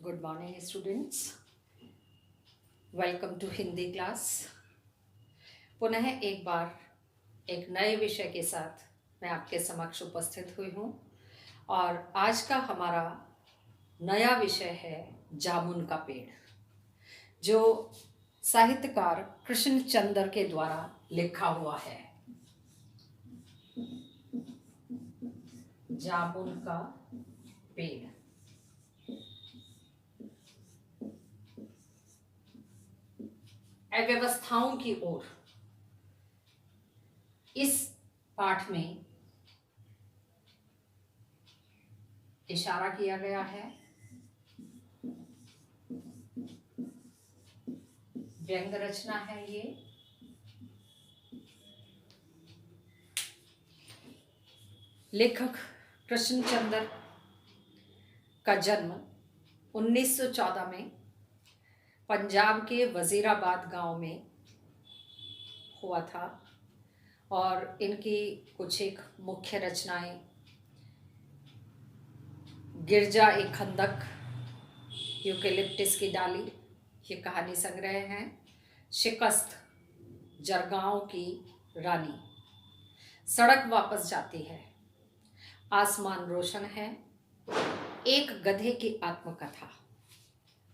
Good morning students, welcome to Hindi class. पुनः एक बार एक नए विषय के साथ मैं आपके समक्ष उपस्थित हुई हूँ और आज का हमारा नया विषय है जामुन का पेड़, जो साहित्यकार कृष्णचंद्र के द्वारा लिखा हुआ है। जामुन का पेड़। अव्यवस्थाओं की ओर इस पाठ में इशारा किया गया है। व्यंग रचना है ये। लेखक कृष्णचंद्र का जन्म 1914 में पंजाब के वजीराबाद गांव में हुआ था और इनकी कुछ एक मुख्य रचनाएं गिरजा एक खंदक, यूकेलिप्टिस की डाली, ये कहानी संग्रह हैं। शिकस्त, जरगांव की रानी, सड़क वापस जाती है, आसमान रोशन है, एक गधे की आत्मकथा,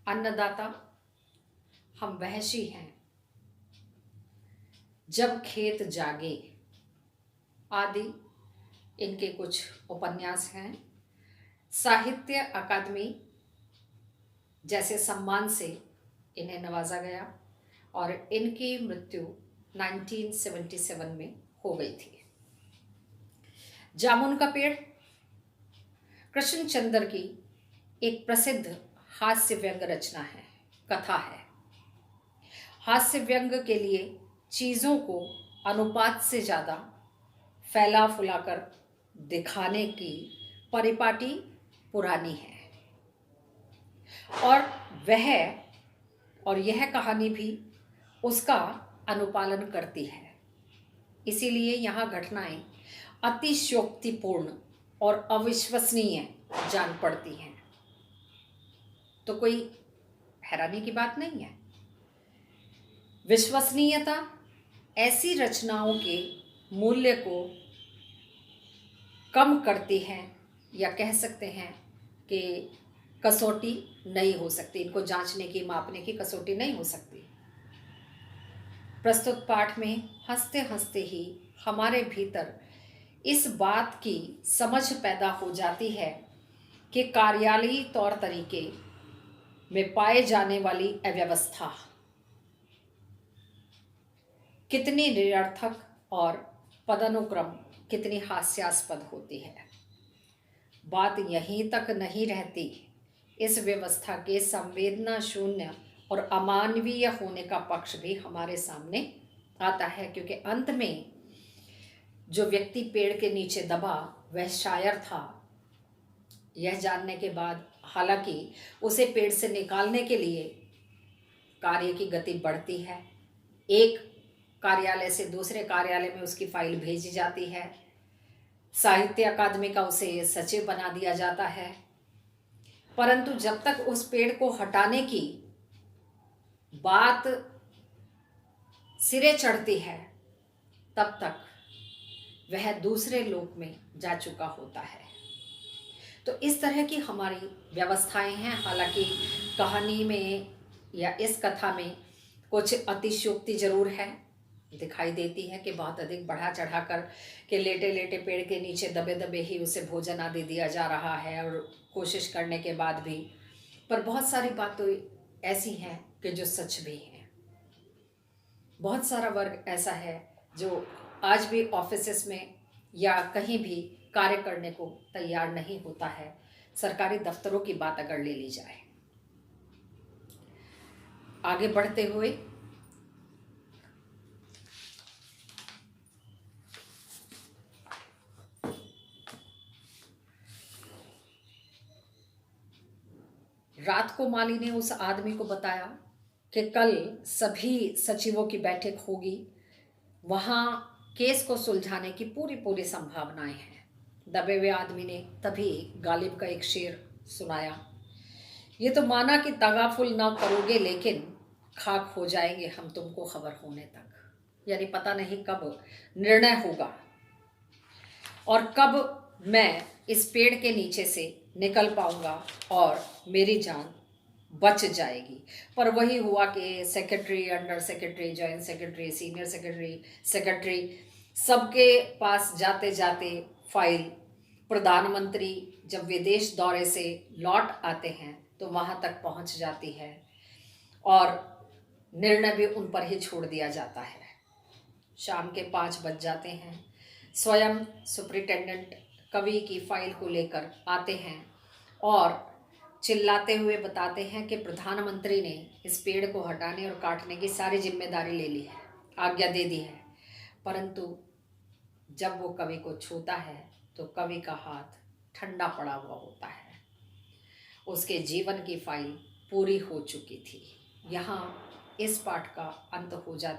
अन्नदाता, हम वहशी हैं, जब खेत जागे आदि इनके कुछ उपन्यास हैं। साहित्य अकादमी जैसे सम्मान से इन्हें नवाजा गया और इनकी मृत्यु 1977 में हो गई थी। जामुन का पेड़ कृष्णचंद्र की एक प्रसिद्ध हास्य व्यंग रचना है, कथा है। हास्य व्यंग के लिए चीज़ों को अनुपात से ज़्यादा फैला फुलाकर दिखाने की परिपाटी पुरानी है और यह कहानी भी उसका अनुपालन करती है। इसीलिए यहाँ घटनाएं अतिशयोक्तिपूर्ण और अविश्वसनीय जान पड़ती हैं। तो कोई हैरानी की बात नहीं है। विश्वसनीयता ऐसी रचनाओं के मूल्य को कम करती है, या कह सकते हैं कि कसौटी नहीं हो सकती, इनको जांचने की मापने की कसौटी नहीं हो सकती। प्रस्तुत पाठ में हंसते हंसते ही हमारे भीतर इस बात की समझ पैदा हो जाती है कि कार्यालयी तौर तरीके में पाए जाने वाली अव्यवस्था कितनी निरर्थक और पदानुक्रम कितनी हास्यास्पद होती है। बात यहीं तक नहीं रहती, इस व्यवस्था के संवेदना शून्य और अमानवीय होने का पक्ष भी हमारे सामने आता है, क्योंकि अंत में जो व्यक्ति पेड़ के नीचे दबा वह शायर था, यह जानने के बाद हालांकि उसे पेड़ से निकालने के लिए कार्य की गति बढ़ती है, एक कार्यालय से दूसरे कार्यालय में उसकी फाइल भेजी जाती है, साहित्य अकादमी का उसे सचिव बना दिया जाता है, परंतु जब तक उस पेड़ को हटाने की बात सिरे चढ़ती है तब तक वह दूसरे लोक में जा चुका होता है। तो इस तरह की हमारी व्यवस्थाएं हैं। हालांकि कहानी में या इस कथा में कुछ अतिशयोक्ति जरूर है, दिखाई देती है कि बहुत अधिक बढ़ा चढ़ा कर के लेटे लेटे पेड़ के नीचे दबे दबे ही उसे भोजन आदि दिया जा रहा है, और कोशिश करने के बाद भी। पर बहुत सारी बातें ऐसी हैं कि जो सच भी हैं। बहुत सारा वर्ग ऐसा है जो आज भी ऑफिसेस में या कहीं भी कार्य करने को तैयार नहीं होता है। सरकारी दफ्तरों की बात अगर ले ली जाए, आगे बढ़ते हुए रात को माली ने उस आदमी को बताया कि कल सभी सचिवों की बैठक होगी, वहाँ केस को सुलझाने की पूरी पूरी संभावनाएं हैं। दबे हुए आदमी ने तभी गालिब का एक शेर सुनाया ये तो माना कि तगाफुल ना करोगे, लेकिन खाक हो जाएंगे हम तुमको खबर होने तक। यानी पता नहीं कब निर्णय होगा और कब मैं इस पेड़ के नीचे से निकल पाऊंगा और मेरी जान बच जाएगी। पर वही हुआ कि secretary, under secretary, joint secretary, senior secretary, secretary, सबके पास जाते जाते फाइल, प्रधानमंत्री जब विदेश दौरे से लौट आते हैं तो वहाँ तक पहुँच जाती है और निर्णय भी उन पर ही छोड़ दिया जाता है। शाम के 5 बज जाते हैं। स्वयं सुपरिटेंडेंट कवि की फाइल को लेकर आते हैं और चिल्लाते हुए बताते हैं कि प्रधानमंत्री ने इस पेड़ को हटाने और काटने की सारी जिम्मेदारी ले ली है, आज्ञा दे दी है। परंतु जब वो कवि को छूता है तो कवि का हाथ ठंडा पड़ा हुआ होता है। उसके जीवन की फाइल पूरी हो चुकी थी। यहाँ इस पाठ का अंत हो जाता है।